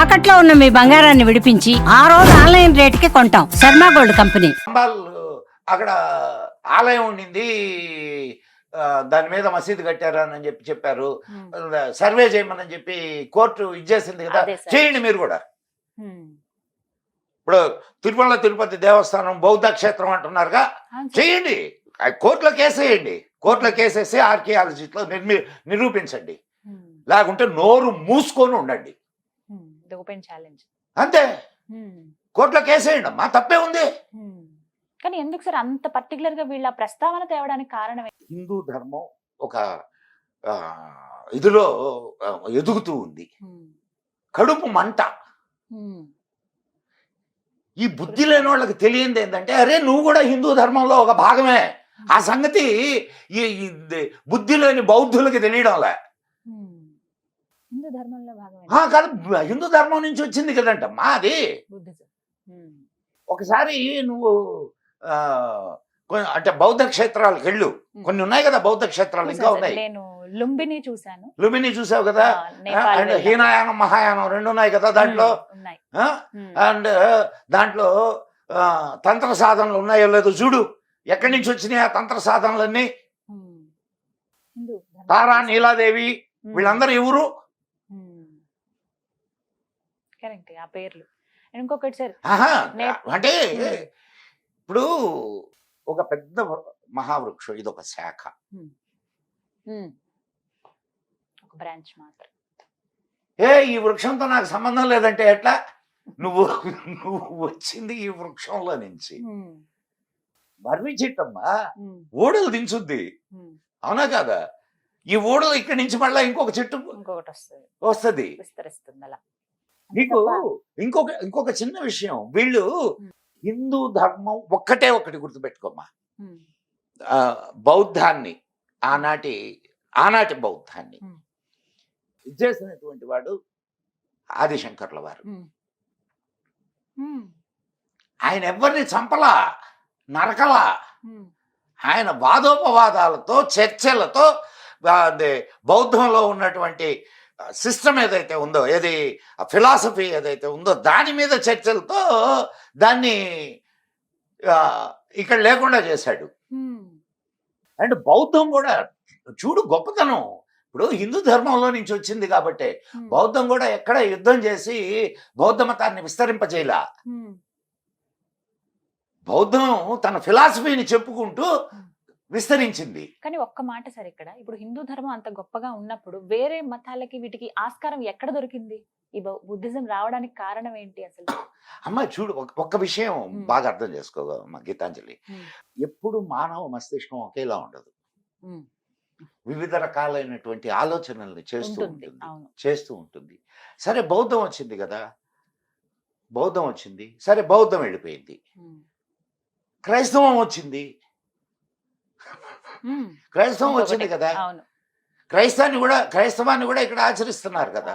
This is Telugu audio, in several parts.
తాకట్లో ఉన్న మీ బంగారాన్ని విడిపించి ఆ రోజు ఆన్లైన్ రేటుకి కొంటాం. Sharma gold company. అక్కడ ఆలయం ఉండింది, దాని మీద మసీదు కట్టారని చెప్పారు. సర్వే చేయమని చెప్పి కోర్టు ఇచ్చేసింది కదా, చేయండి మీరు కూడా. ఇప్పుడు తిరుమల తిరుపతి దేవస్థానం బౌద్ధ క్షేత్రం అంటున్నారుగా, చేయండి. కోర్టులో కేసేయండి. కోర్టులో కేసేసి ఆర్కియాలజీలో నిరూపించండి. లేకుంటే నోరు మూసుకొని ఉండండి, అంతే. కోర్టులో కేసేయండి అమ్మా, తప్పే ఉంది. కానీ ఎందుకు సార్ అంత పర్టికులర్ గా వీళ్ళ ప్రస్తావన తేవడానికి కారణం? హిందూ ధర్మం ఒక ఇదిలో ఎదుగుతూ ఉంది, కడుపు మంట. ఈ బుద్ధి లేని వాళ్ళకి తెలియంది ఏంటంటే, అరే నువ్వు కూడా హిందూ ధర్మంలో ఒక భాగమే. ఆ సంగతి ఈ బుద్ధి లేని బౌద్ధులకి తెలియడంలే. హిందూ ధర్మంలో భాగమే కాదు, హిందూ ధర్మం నుంచి వచ్చింది కదంటమ్మా అది. ఒకసారి నువ్వు అంటే బౌద్ధ క్షేత్రాలకు వెళ్ళు, కొన్ని ఉన్నాయి కదా బౌద్ధ క్షేత్రాలు, ఇంకా ఉన్నాయి. నేను లుంబిని చూసాను. లుంబిని చూసావు కదా, అండ్ హీనయానం మహాయానం రెండు ఉన్నాయి కదా దాంట్లో. అండ్ దాంట్లో తంత్ర సాధనలు ఉన్నాయో లేదో చూడు, ఎక్కడి నుంచి వచ్చినాయి ఆ తంత్ర సాధనలన్నీ. తారా, నీలాదేవి, వీళ్ళందరూ ఎవరు? కరెక్ట్, ఆ పేర్లు. ఇంకొకటి సార్, అంటే ఇప్పుడు ఒక పెద్ద మహావృక్షం, ఇది ఒక శాఖ, ఒక బ్రాంచ్ మాత్రం. ఈ వృక్షంతో నాకు సంబంధం లేదంటే ఎట్లా? నువ్వు వచ్చింది ఈ వృక్షంలో నుంచి. మర్రి చెట్టమ్మా, ఓడలు దించుద్ది, అవునా కాదా? ఈ ఓడలు ఇక్కడి నుంచి మళ్ళీ ఇంకొక చెట్టు ఇంకొకటి వస్తుంది, విస్తరిస్తుంది అలా. నీకు ఇంకొక చిన్న విషయం, వీళ్ళు హిందూ ధర్మం ఒకటి గుర్తుపెట్టుకోమ్మా. బౌద్ధాన్ని, ఆనాటి బౌద్ధాన్ని చేసినటువంటి వాడు ఆదిశంకర్ల వారు. ఆయన ఎవరిని చంపలా, నరకలా. ఆయన వాదోపవాదాలతో, చర్చలతో బౌద్ధంలో ఉన్నటువంటి సిస్టమ్ ఏదైతే ఉందో, ఏది ఫిలాసఫీ ఏదైతే ఉందో, దాని మీద చర్చలతో దాన్ని ఇక్కడ లేకుండా చేశాడు. అండ్ బౌద్ధం కూడా చూడు గొప్పతనం. ఇప్పుడు హిందూ ధర్మంలో నుంచి వచ్చింది కాబట్టి బౌద్ధం కూడా ఎక్కడ యుద్ధం చేసి బౌద్ధ మతాన్ని విస్తరింపజేయలా. బౌద్ధం తన ఫిలాసఫీని చెప్పుకుంటూ విస్తరించింది. కానీ ఒక్క మాట సార్, ఇక్కడ ఇప్పుడు హిందూ ధర్మం అంత గొప్పగా ఉన్నప్పుడు వేరే మతాలకి వీటికి ఆస్కారం ఎక్కడ దొరికింది? ఈ బుద్ధిజం రావడానికి కారణం ఏంటి అసలు? అమ్మ చూడు, ఒక్క విషయం బాగా అర్థం చేసుకోగలమ్మా గీతాంజలి. ఎప్పుడు మానవ మస్తిష్కం ఒకేలా ఉండదు, వివిధ రకాలైనటువంటి ఆలోచనల్ని చేస్తూ ఉంటుంది. సరే బౌద్ధం వచ్చింది కదా, బౌద్ధం వచ్చింది, సరే బౌద్ధం వెళ్ళిపోయింది. క్రైస్తవం వచ్చింది, క్రైస్తవం వచ్చింది కదా, క్రైస్తవాన్ని కూడా ఇక్కడ ఆచరిస్తున్నారు కదా.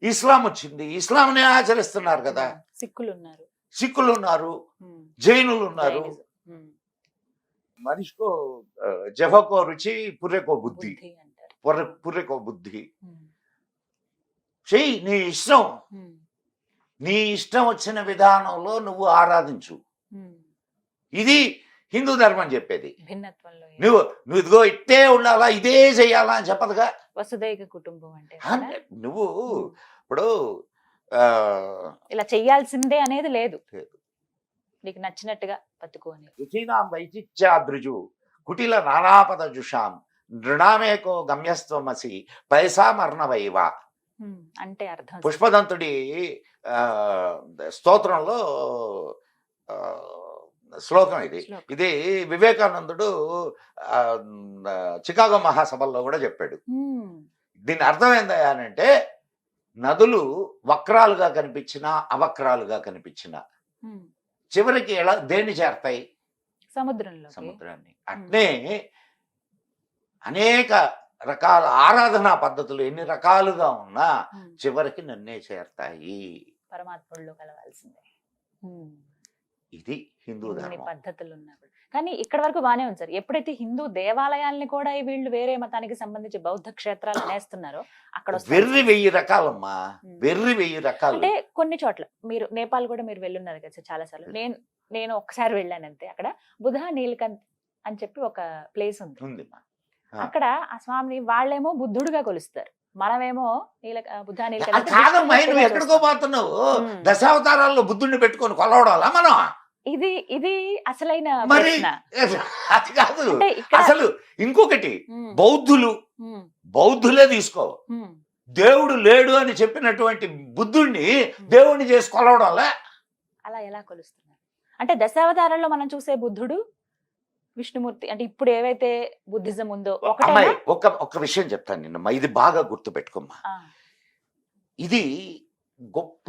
ఇస్లాం వచ్చింది, ఇస్లాంని ఆచరిస్తున్నారు కదా. సిక్కులు ఉన్నారు, జైనులు ఉన్నారు. మనిషికో జహకో రుచి, పుర్రెకో బుద్ధి, పుర్రెకో బుద్ధి. చెయ్యి నీ ఇష్టం, నీ ఇష్టం వచ్చిన విధానంలో నువ్వు ఆరాధించు. ఇది హిందూ ధర్మం చెప్పేది. నువ్వు ఇదిగో ఇట్టే ఉండాలా, ఇదే చెయ్యాలా అని చెప్పదుగా. వసుదైక కుటుంబం అంటే నువ్వు ఇప్పుడు ఇలా చెయ్యాల్సిందే అనేది లేదు, నీకు నచ్చినట్టుగా బతుకోని. రుచీనాం వైచిత్యాదృజు కుటిల నానాపద జుషాం నృణామేకో గమ్యస్త్వమసి పైసామర్ణవైవ అంటే అర్థం. పుష్పదంతుడి స్తోత్రంలో శ్లోకం ఇది. ఇది వివేకానందుడు చికాగో మహాసభల్లో కూడా చెప్పాడు. దీని అర్థం ఏందంటే, నదులు వక్రాలుగా కనిపించినా అవక్రాలుగా కనిపించినా చివరికి ఎలా దేన్ని చేరతాయి? సముద్రాన్ని. అట్నే అనేక రకాల ఆరాధనా పద్ధతులు ఎన్ని రకాలుగా ఉన్నా చివరికి నన్నే చేరతాయి, పరమాత్ముడిలో కలవాల్సిందే. ఇది హిందూ ఇన్ని ధర్మం. పద్ధతులు ఉన్నా కూడా. కానీ ఇక్కడ వరకు బానే ఉంది సార్. ఎప్పుడైతే హిందూ దేవాలయాల్ని కూడా ఈ వీళ్ళు వేరే మతానికి సంబంధించి బౌద్ధ క్షేత్రాలు అనేస్తున్నారో అక్కడ వస్తుంది. వెర్రి 1000 రకాలమ్మా, వెర్రి 1000 రకాలు. అంటే కొన్ని చోట్ల మీరు నేపాల్ కూడా మీరు వెళ్ళున్నారు కదా సార్ చాలా సార్లు. నేను ఒక్కసారి వెళ్ళాను అంతే. అక్కడ బుధ నీలకంఠ్ అని చెప్పి ఒక ప్లేస్ ఉంది. ఉందిమ్మా. అక్కడ ఆ స్వామిని వాళ్ళేమో బుద్ధుడుగా కొలుస్తారు, మనమేమో బుధ అది నీలకంఠ్ కాదమ్మా, నువ్వు ఎక్కడికో పోతున్నావు. దశావతారాల్లో బుద్ధుడిని పెట్టుకొని కొలవడాలా మనం? ఇది అసలైన మరి ప్రశ్న. అది కాదు. అంటే ఇక్కడ అసలు ఇంకొకటి, బౌద్ధులే తీసుకో, దేవుడు లేడు అని చెప్పినటువంటి బుద్ధుడిని దేవుడిని చేసి కొలవడంలా. అలా ఎలా కొలుస్తున్నారు? అంటే దశావతారాల్లో మనం చూసే బుద్ధుడు విష్ణుమూర్తి, అంటే ఇప్పుడు ఏవైతే బుద్ధిజం ఉందో అమ్మాయి ఒక విషయం చెప్తాను నిన్నమ్మా, ఇది బాగా గుర్తు పెట్టుకోమ్మా. ఇది గొప్ప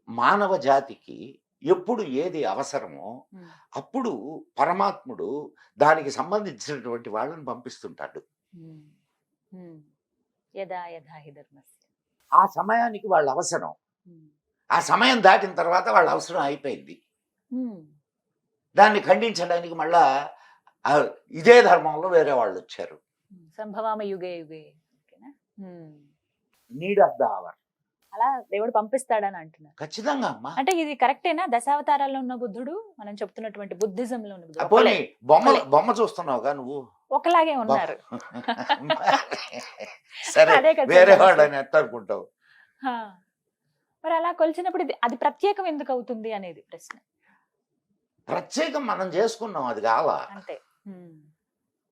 మానవ జాతికి ఎప్పుడు ఏది అవసరమో అప్పుడు పరమాత్ముడు దానికి సంబంధించినటువంటి వాళ్ళని పంపిస్తుంటాడు. ఆ సమయానికి వాళ్ళ అవసరం, ఆ సమయం దాటిన తర్వాత వాళ్ళ అవసరం అయిపోయింది. దాన్ని ఖండించడానికి మళ్ళా ఇదే ధర్మంలో వేరే వాళ్ళు వచ్చారు. సంభవామ యుగే యుగే, నీడ్ ఆఫ్ ద అవర్, అలా దేవుడు పంపిస్తాడని అంటున్నారు. ఖచ్చితంగా అమ్మా. అంటే ఇది కరెక్టేనా? దశావతారాల్లో ఉన్న బుద్ధుడు మనం చెప్తున్నటువంటి బుద్ధిజంలో ఉన్న బుద్ధుడు పోనీ బొమ్మ చూస్తున్నావుగా నువ్వు, ఒకలాగే ఉన్నారు. సరే, అదే కదా వేరే వాడని ఎట్లా అనుకుంటావు? మరి అలా కొలిచినప్పుడు అది ప్రత్యేకం ఎందుకు అవుతుంది అనేది ప్రశ్న. ప్రత్యేకం మనం చేసుకున్నాం, అది కావా? అంతే.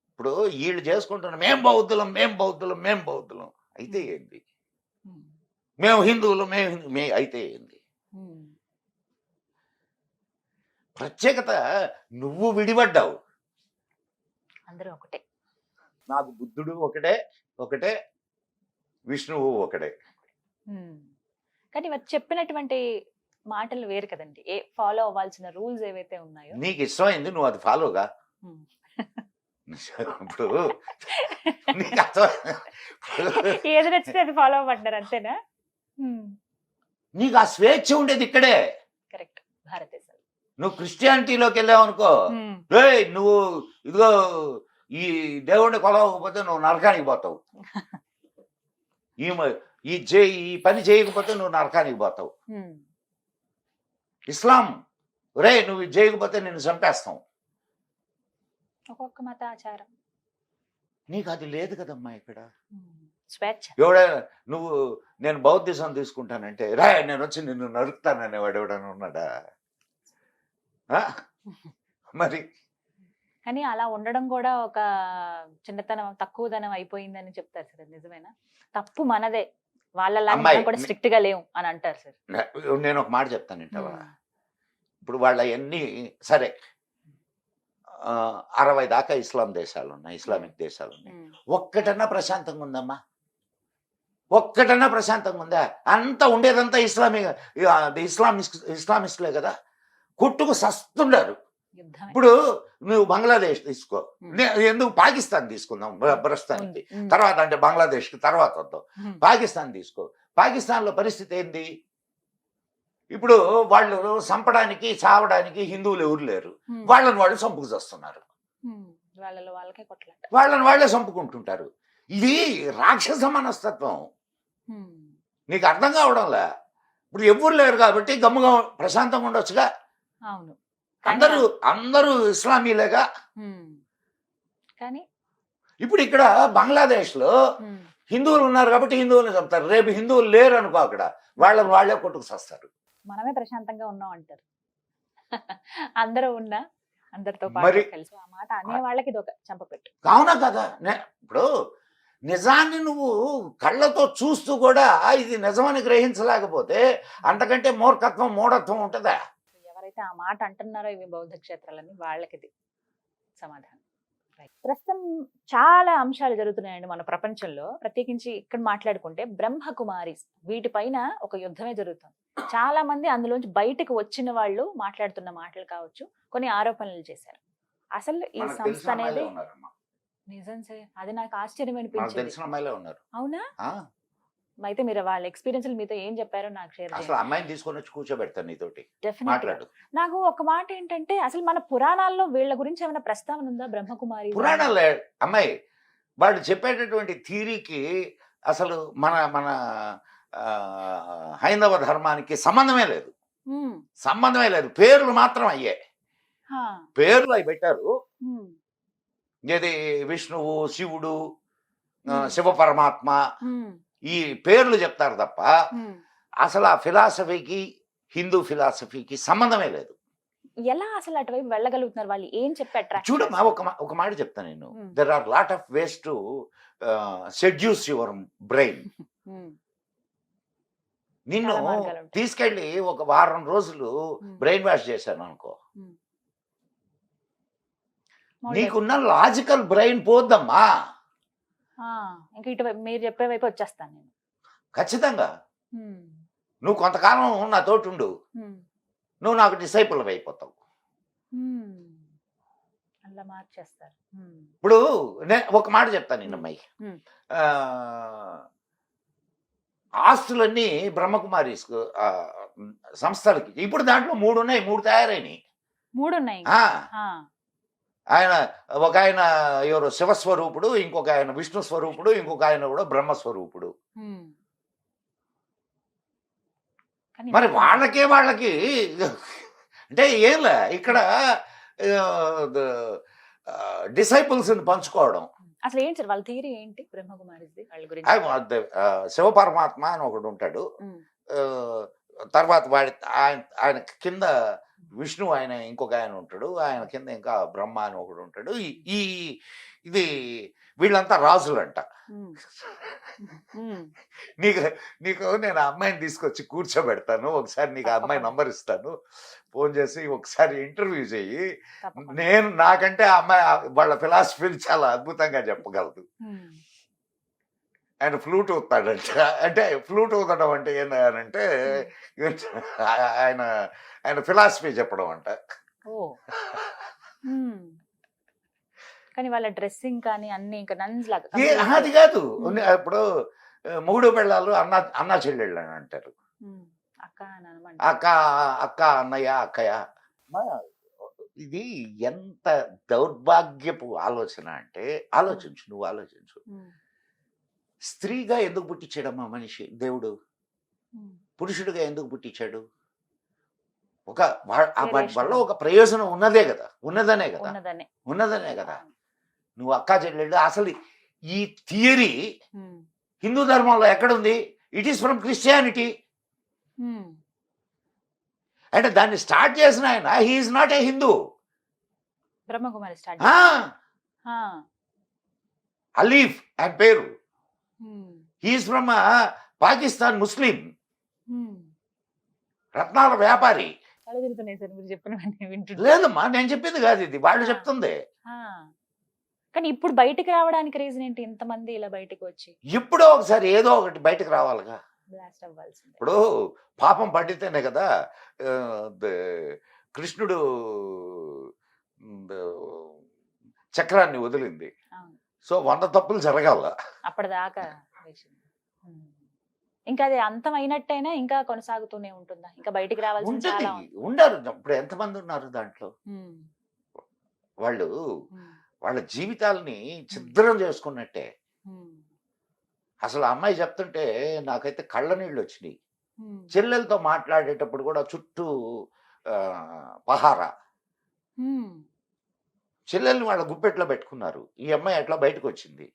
ఇప్పుడు వీళ్ళు చేసుకుంటున్నాం, మేం బౌద్ధులం అయితే ఏంది, మేము హిందువులు అయితే ఏంది. ప్రత్యేకత నువ్వు విడిపడ్డావు. అందరూ ఒకటే. నాకు బుద్ధుడు ఒకటే, విష్ణువు ఒకటే. కానీ చెప్పినటువంటి మాటలు వేరు కదండి. ఫాలో అవ్వాల్సిన రూల్స్ ఏవైతే ఉన్నాయో నీకు ఇష్టమైంది నువ్వు అది ఫాలోగా. ఇప్పుడు ఏది నచ్చితే అది ఫాలో అవ్వమంటారు, అంతేనా? నీకు ఆ స్వేచ్ఛ ఉండేది ఇక్కడే. కరెక్ట్. భారతదేశం నువ్వు క్రిస్టియానిటీలోకి వెళ్ళావు అనుకో, నువ్వు ఇదిగో ఈ దేవుడిని కొలవకపోతే నువ్వు నరకానికి పోతావు, ఈ పని చేయకపోతే నువ్వు నరకానికి పోతావు. ఇస్లాం నువ్వు ఇది చేయకపోతే నిన్ను చంపేస్తాం. ఒక్కొక్క మత ఆచారం. నీకు అది లేదు కదమ్మా ఇక్కడ. స్వేచ్ఛ. నువ్వు నేను బౌద్ధిజం తీసుకుంటానంటే నేను వచ్చి నిన్ను నరుకుతాననేవాడు ఎవడన్నా ఉన్నాడా? మరి కానీ అలా ఉండడం కూడా ఒక చిన్నతనం, తక్కువదనం అయిపోయిందని చెప్తారు సార్. నిజమేనా? తప్పు మనదే, వాళ్ళలాగా కూడా స్ట్రిక్ట్ గా లేవు అని అంటారు సార్. నేను ఒక మాట చెప్తాను ఇంటవా. ఇప్పుడు వాళ్ళ అన్ని సరే 60 దాకా ఇస్లాం దేశాలు ఉన్నాయి, ఇస్లామిక్ దేశాలు ఉన్నాయి. ఒక్కటన్నా ప్రశాంతంగా ఉందమ్మా? ఒక్కటన్నా ప్రశాంతంగా ఉందా? అంతా ఉండేదంతా ఇస్లామిస్టులే కదా, కొట్టుకు సస్తుండారు. ఇప్పుడు నువ్వు బంగ్లాదేశ్ తీసుకో, ఎందుకు పాకిస్తాన్ తీసుకుందాం ప్రస్తుతానికి, తర్వాత అంటే బంగ్లాదేశ్ కి తర్వాత వద్దాం. పాకిస్తాన్ తీసుకో, పాకిస్తాన్ లో పరిస్థితి ఏంది? ఇప్పుడు వాళ్ళు చంపడానికి చావడానికి హిందువులు ఎవరు లేరు, వాళ్ళని వాళ్ళు చంపుకు చేస్తున్నారు, వాళ్ళని వాళ్ళే చంపుకుంటుంటారు. ఇది రాక్షస మనస్తత్వం. నీకు అర్థం కావడంలే. ఇప్పుడు ఎవరు లేరు కాబట్టి గమ్ముగా ప్రశాంతంగా ఉండొచ్చుగా. అందరూ ఇస్లామీలేగా. కానీ ఇప్పుడు ఇక్కడ బంగ్లాదేశ్ లో హిందువులు ఉన్నారు కాబట్టి హిందువులను చంపుతారు, రేపు హిందువులు లేరు అనుకో అక్కడ వాళ్ళని వాళ్ళే కొట్టుకు చేస్తారు. మనమే ప్రశాంతంగా ఉన్నాం అంటారు. అందరూ ఉన్నా అందరితో పాటు కలిసి ఆ మాట అనే వాళ్ళకి ఇది ఒక చంపపెట్టు. కావునా కదా. ఇప్పుడు నిజాన్ని నువ్వు కళ్ళతో చూస్తూ కూడా ఇది నిజమని గ్రహించలేకపోతే అంతకంటే మూర్ఖత్వం మూఢత్వం ఉంటుందా? ఎవరైతే ఆ మాట అంటున్నారో ఇవి బౌద్ధ క్షేత్రాలని, వాళ్ళకి ఇది సమాధానం. ప్రస్తుతం చాలా అంశాలు జరుగుతున్నాయండి మన ప్రపంచంలో. ప్రత్యేకించి ఇక్కడ మాట్లాడుకుంటే బ్రహ్మకుమారీస్, వీటిపైన ఒక యుద్ధమే జరుగుతుంది. చాలా మంది అందులోంచి బయటకు వచ్చిన వాళ్ళు మాట్లాడుతున్న మాటలు కావచ్చు, కొన్ని ఆరోపణలు చేశారు. అసలు ఈ సంస్థ అనేది నిజం సార్, అది నాకు ఆశ్చర్యం అనిపించింది. అవునా? అయితే మీరు వాళ్ళ ఎక్స్పీరియన్స్ మీతో ఏం చెప్పారో నాకు షేర్ అసలు చేయండి. అమ్మాయిని తీసుకొని వచ్చి కూర్చోబెడతాను నీతోటి Definitely గా. మాట్లాడు. నాకు ఒక మాట ఏంటంటే అసలు మన పురాణాల్లో వీళ్ళ గురించి ఏమైనా ప్రస్తావన ఉందా బ్రహ్మకుమారి పురాణాలు అమ్మాయి వాళ్ళు చెప్పేటటువంటి థీరీకి అసలు మన మన ఆ, హైందవ ధర్మానికి సంబంధమే లేదు. సంబంధమే లేదు. పేర్లు మాత్రం అయ్యే పేర్లు అవి పెట్టారు. ఏది విష్ణువు, శివుడు, శివ పరమాత్మ ఈ పేర్లు చెప్తారు తప్ప అసలు ఆ ఫిలాసఫీకి హిందూ ఫిలాసఫీకి సంబంధమే లేదు. ఎలా అసలు అటువైపు వెళ్ళగలుగుతున్నారు వాళ్ళు? ఏం చెప్పారు? చూడమ్మా ఒక మాట చెప్తాను నేను. There are lot of ways to seduce your brain. నిన్ను చాలా మార్గాలు ఉంటాయి. తీసుకెళ్లి ఒక వారం రోజులు బ్రెయిన్ వాష్ చేశాను అనుకో, నీకున్న లాజికల్ బ్రెయిన్ పోద్దమ్మా. ఇంకా ఇటువైపు మీరు చెప్పే వైపు వచ్చేస్తాను నేను. ఖచ్చితంగా నువ్వు కొంతకాలం నా తోటి ఉండు, నువ్వు నాకు డిసైపుల్ అయిపోతావు. అలా మార్చేస్తారు. ఇప్పుడు నేను ఒక మాట చెప్తాను నిన్నమ్మాయి. ఆస్తులన్నీ బ్రహ్మకుమారి సంస్థలకి ఇప్పుడు దాంట్లో 3 ఉన్నాయి, 3 తయారైనాయి. 3 ఉన్నాయి. ఆయన ఒక ఆయన ఎవరు శివస్వరూపుడు, ఇంకొక ఆయన విష్ణు స్వరూపుడు, ఇంకొక ఆయన కూడా బ్రహ్మస్వరూపుడు. మరి వాళ్ళకి అంటే ఏంలే ఇక్కడ డిసైపుల్స్ పంచుకోవడం. అసలు ఏంటి సార్ వాళ్ళ థియరీ ఏంటి బ్రహ్మకుమారిది వాళ్ళ గురించి? శివ పరమాత్మ అని ఒకడు ఉంటాడు. తర్వాత ఆయన కింద విష్ణు ఆయన ఇంకొక ఆయన ఉంటాడు. ఆయన కింద ఇంకా బ్రహ్మ అని ఒకడు ఉంటాడు. ఇది వీళ్ళంతా రాజులంట. నీకు నేను ఆ అమ్మాయిని తీసుకొచ్చి కూర్చోబెడతాను, ఒకసారి నీకు ఆ అమ్మాయి నంబర్ ఇస్తాను, ఫోన్ చేసి ఒకసారి ఇంటర్వ్యూ చెయ్యి. నాకంటే ఆ అమ్మాయి వాళ్ళ ఫిలాసఫీని చాలా అద్భుతంగా చెప్పగలదు. ఆయన ఫ్లూట్ ఊతాడంట. అంటే ఫ్లూట్ ఊతడం అంటే ఏంటంటే ఆయన ఫిలాసఫీ చెప్పడం అంట. కానీ వాళ్ళ డ్రెస్సింగ్ కానీ అన్ని ఇంకా నన్స్ లాగా అది కాదు. ఇప్పుడు 3 పెళ్ళాలు అన్న చెల్లెళ్ళు అని అంటారు. అక్క అన్నయ్య అక్కయ్య. ఇది ఎంత దౌర్భాగ్యపు ఆలోచన అంటే నువ్వు ఆలోచించు. స్త్రీగా ఎందుకు పుట్టించాడమ్మా మనిషి దేవుడు? పురుషుడిగా ఎందుకు పుట్టించాడు? వాటి వల్ల ఒక ప్రయోజనం ఉన్నదనే కదా. నువ్వు అక్కా చెల్లెళ్ళు. అసలు ఈ థియరీ హిందూ ధర్మంలో ఎక్కడుంది? It is from Christianity. అంటే దాన్ని స్టార్ట్ చేసిన ఆయన he is not a Hindu. Brahma Kumari start అలీఫ్ ఆయన పేరు. హీఈస్ ఫ్రమ్ పాకిస్తాన్ ముస్లిం, రత్నాల వ్యాపారి. లేదమ్మా నేను చెప్పింది కాదు, ఇది వాళ్ళు చెప్తుంది. కానీ ఇప్పుడు బయటకు రావడానికి రీజన్ ఏంటి? ఇంతమంది ఇలా బయటకు వచ్చి ఎప్పుడో ఒకసారి ఏదో ఒకటి బయటకు రావాలిగా. బ్లాస్ట్ అవ్వాల్సింది. ఇప్పుడు పాపం పండితేనే కదా కృష్ణుడు చక్రాన్ని వదిలింది. సో 100 తప్పులు జరగాల అప్పటిదాకా. ఇంకా అది అంతం అయినట్టయినా ఇంకా కొనసాగుతూనే ఉంటుందా? ఇంకా బయటికి రావాల్సింది చాలా ఉండరు. ఇప్పుడు ఎంతమంది ఉన్నారు దాంట్లో? వాళ్ళ జీవితాలని ఛిద్రం చేసుకున్నట్టే. అసలు అమ్మాయి చెప్తుంటే నాకైతే కళ్ళ నీళ్ళు వచ్చినాయి. చెల్లెలతో మాట్లాడేటప్పుడు కూడా చుట్టూ పహారా. చెల్లెల్ని వాళ్ళ గుప్పెట్లో పెట్టుకున్నారు. ఈ అమ్మాయి ఎట్లా బయటకు వచ్చింది?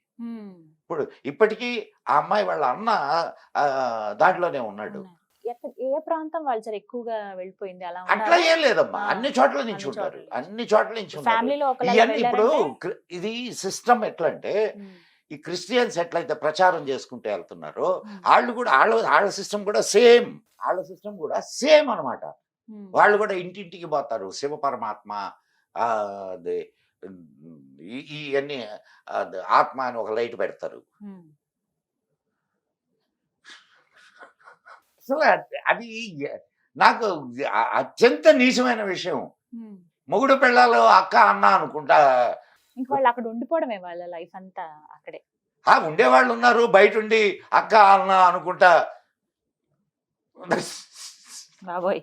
ఇప్పుడు ఇప్పటికీ ఆ అమ్మాయి వాళ్ళ అన్న దాంట్లోనే ఉన్నాడు. ఏ ప్రాంతం వాళ్ళు సార్ ఎక్కువగా వెళ్ళిపోయింది? అలా అట్లా ఏం లేదమ్మా, అన్ని చోట్ల నుంచి ఉంటారు. ఇప్పుడు ఇది సిస్టమ్ ఎట్లా అంటే ఈ క్రిస్టియన్స్ ఎట్లయితే ప్రచారం చేసుకుంటూ వెళ్తున్నారో వాళ్ళు కూడా వాళ్ళ సిస్టమ్ కూడా సేమ్ అనమాట. వాళ్ళు కూడా ఇంటింటికి పోతారు. శివ పరమాత్మ ఇవన్నీ ఆత్మ అని ఒక లైట్ పెడతారు. అసలు అది నాకు అత్యంత నీచమైన విషయం. మొగుడు పిల్లలు అక్క అన్న అనుకుంటా ఇంకా వాళ్ళు అక్కడ ఉండిపోవడమే వాళ్ళ లైఫ్ అంతా అక్కడే. ఉండేవాళ్ళు ఉన్నారు, బయట ఉండి అక్క అన్న అనుకుంటా. బాబోయ్.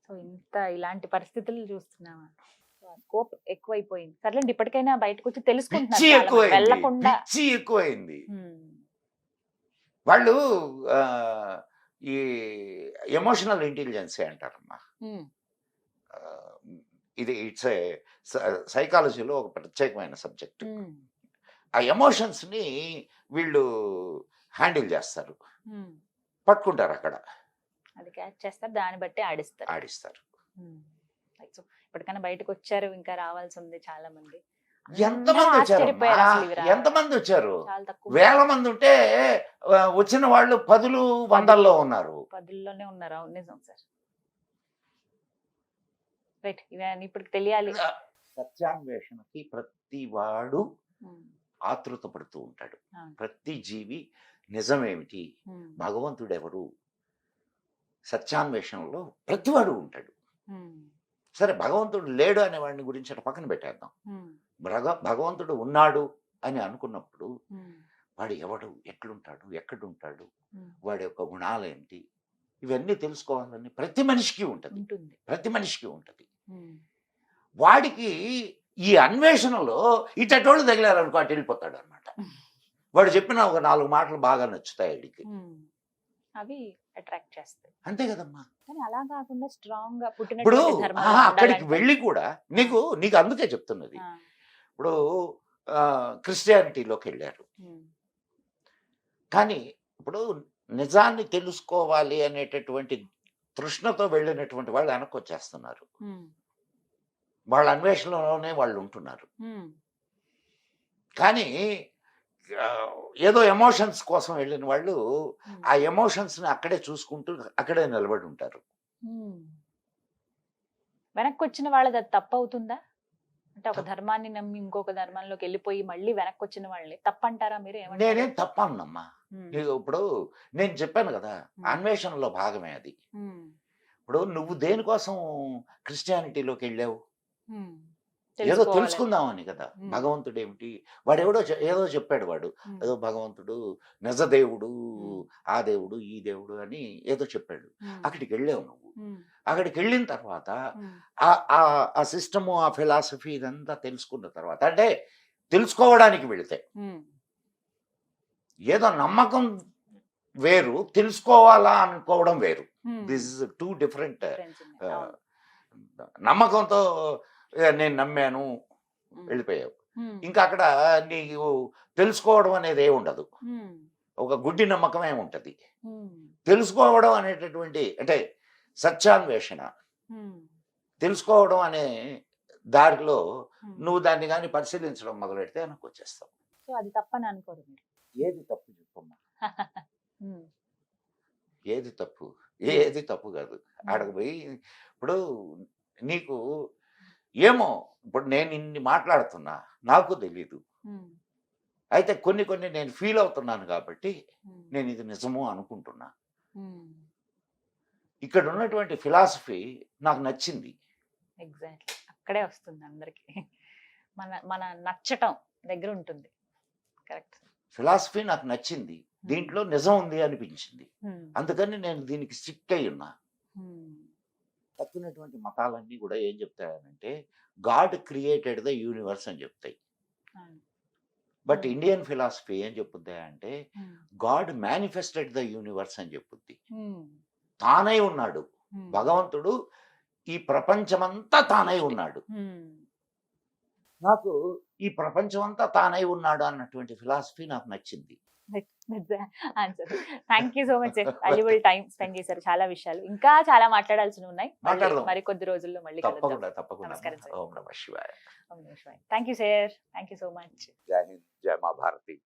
సో ఇలాంటి పరిస్థితులు చూస్తున్నామా? స్కోప్ ఎక్కువైపోయింది. సర్లేండి, ఇప్పటికైనా బయటకు వచ్చి తెలుసుకుంటున్నారు పిచ్చి చాలా మంది. ఎక్కువైంది, వెళ్ళకుండా పిచ్చి ఎక్కువైంది. వాళ్ళు ఈ ఎమోషనల్ ఇంటెలిజెన్సీ అంటారమ్మా. ఆ, ఇది ఇట్స్ ఏ సైకాలజీలో ఒక ప్రత్యేకమైన సబ్జెక్ట్. ఆ ఎమోషన్స్ ని వీళ్ళు హ్యాండిల్ చేస్తారు, పట్టుకుంటారు, అక్కడ అది క్యాచ్ చేస్తారు, దాన్ని బట్టి ఆడిస్తారు. సో ఇప్పటికైనా బయటకు వచ్చారు, ఇంకా రావాల్సి ఉంది చాలా మంది. ఎంతమంది వచ్చారు, ఆశ్చర్యపోయారు అసలు ఇవి రావడం. ఎంతమంది వచ్చారు? చాలా తక్కువ, వేల మంది ఉంటే వచ్చిన వాళ్ళు పదులు వందల్లో ఉన్నారు. 10లోనే ఉన్నారు. అవును, నిజం సార్. రైట్, ఇవన్నీ ఇప్పటికి తెలియాలి. సత్యాన్వేషణకి ప్రతి వాడు ఆతృత పడుతూ ఉంటాడు. ప్రతి జీవి నిజమేమిటి, భగవంతుడు ఎవరు, సత్యాన్వేషణలో ప్రతివాడు ఉంటాడు. సరే, భగవంతుడు లేడు అనే వాడిని గురించి అటు పక్కన పెట్టేద్దాం. భగవంతుడు ఉన్నాడు అని అనుకున్నప్పుడు వాడు ఎవడు, ఎట్లుంటాడు, ఎక్కడుంటాడు, వాడి యొక్క గుణాలు ఏంటి, ఇవన్నీ తెలుసుకోవాలని ప్రతి మనిషికి ఉంటుంది. ప్రతి మనిషికి ఉంటుంది. వాడికి ఈ అన్వేషణలో ఇటోళ్ళు తగిలారనుకో అటు వెళ్ళిపోతాడు అనమాట. వాడు చెప్పిన ఒక 4 మాటలు బాగా నచ్చుతాయి వాడికి, అవి అట్రాక్ట్ చేస్తాయి. అంతే కదమ్మా. కానీ అలా కాకుండా స్ట్రాంగ్ గా ఇప్పుడు అక్కడికి వెళ్ళి కూడా నీకు అందుకే చెప్తున్నది. ఇప్పుడు క్రిస్టియానిటీలోకి వెళ్ళారు, కానీ ఇప్పుడు నిజాన్ని తెలుసుకోవాలి అనేటటువంటి తృష్ణతో వెళ్ళినటువంటి వాళ్ళు వెనక్కి వచ్చేస్తున్నారు. వాళ్ళ అన్వేషణలోనే వాళ్ళు ఉంటున్నారు. కానీ ఏదో ఎమోషన్స్ కోసం వెళ్ళిన వాళ్ళు ఆ ఎమోషన్స్ ని అక్కడే చూసుకుంటూ అక్కడే నిలబడి ఉంటారు. వెనక్కి వచ్చిన వాళ్ళది అది తప్పు అవుతుందా? అంటే ఒక ధర్మాన్ని నమ్మి ఇంకొక ధర్మంలోకి వెళ్ళిపోయి మళ్ళీ వెనక్కి వచ్చిన వాళ్ళని తప్పంటారా మీరు? నేనేం తప్పన్నమ్మా. ఇప్పుడు నేను చెప్పాను కదా, అన్వేషణలో భాగమే అది. ఇప్పుడు నువ్వు దేనికోసం క్రిస్టియానిటీలోకి వెళ్ళావు? ఏదో తెలుసుకుందామని కదా. భగవంతుడు ఏమిటి, వాడెవడో ఏదో చెప్పాడు, వాడు ఏదో భగవంతుడు నిజదేవుడు, ఆ దేవుడు, ఈ దేవుడు అని ఏదో చెప్పాడు. అక్కడికి వెళ్ళావు నువ్వు. అక్కడికి వెళ్ళిన తర్వాత ఆ సిస్టము, ఆ ఫిలాసఫీ ఇదంతా తెలుసుకున్న తర్వాత, అంటే తెలుసుకోవడానికి వెళితే ఏదో నమ్మకం వేరు, తెలుసుకోవాలా అనుకోవడం వేరు. This is 2 different. నమ్మకంతో నేను నమ్మాను వెళ్ళిపోయావు, ఇంకా అక్కడ నీకు తెలుసుకోవడం అనేది ఏ ఉండదు, ఒక గుడ్డి నమ్మకం ఏముంటది. తెలుసుకోవడం అనేటటువంటి అంటే సత్యాన్వేషణ, తెలుసుకోవడం అనే దారిలో నువ్వు దాన్ని కానీ పరిశీలించడం మొదలెడితే వెనక్కి వచ్చేస్తావు. సో అది తప్పని అనుకోరు మీరు? ఏది తప్పు చెప్పమ్మా? ఏది తప్పు? ఏది తప్పు కాదు. ఆడకు పోయి ఇప్పుడు నీకు ఏమో, ఇప్పుడు నేను ఇన్ని మాట్లాడుతున్నా, నాకు తెలీదు. అయితే కొన్ని నేను ఫీల్ అవుతున్నాను కాబట్టి నేను ఇది నిజము అనుకుంటున్నా. ఇక్కడ ఉన్నటువంటి ఫిలాసఫీ నాకు నచ్చింది. ఎగ్జాక్ట్లీ, అక్కడే వస్తుంది అందరికి. మన నచ్చటం దగ్గర ఉంటుంది. కరెక్ట్. ఫిలాసఫీ నాకు నచ్చింది, దీంట్లో నిజం ఉంది అనిపించింది, అందుకని నేను దీనికి స్టిక్ అయి ఉన్నా. తక్కినటువంటి మతాలన్నీ కూడా ఏం చెప్తాయనంటే గాడ్ క్రియేటెడ్ ద యూనివర్స్ అని చెప్తాయి. బట్ ఇండియన్ ఫిలాసఫీ ఏం చెప్పుద్ది అంటే గాడ్ మేనిఫెస్టెడ్ ద యూనివర్స్ అని చెప్పుద్ది. తానై ఉన్నాడు భగవంతుడు, ఈ ప్రపంచమంతా తానై ఉన్నాడు. నాకు ఈ ప్రపంచమంతా తానై ఉన్నాడు అన్నటువంటి ఫిలాసఫీ నాకు నచ్చింది. Answer. Thank you so much sir, valuable time spend చేశారు. చాలా విషయాలు ఇంకా చాలా మాట్లాడాల్సి ఉన్నాయి. మరి కొద్ది రోజుల్లో మళ్ళీ తప్పకుండా. నమస్కారం సార్. ఓం నమః శివాయ. Thank you sir, thank you so much. జై హింద్, జై మా భారతి.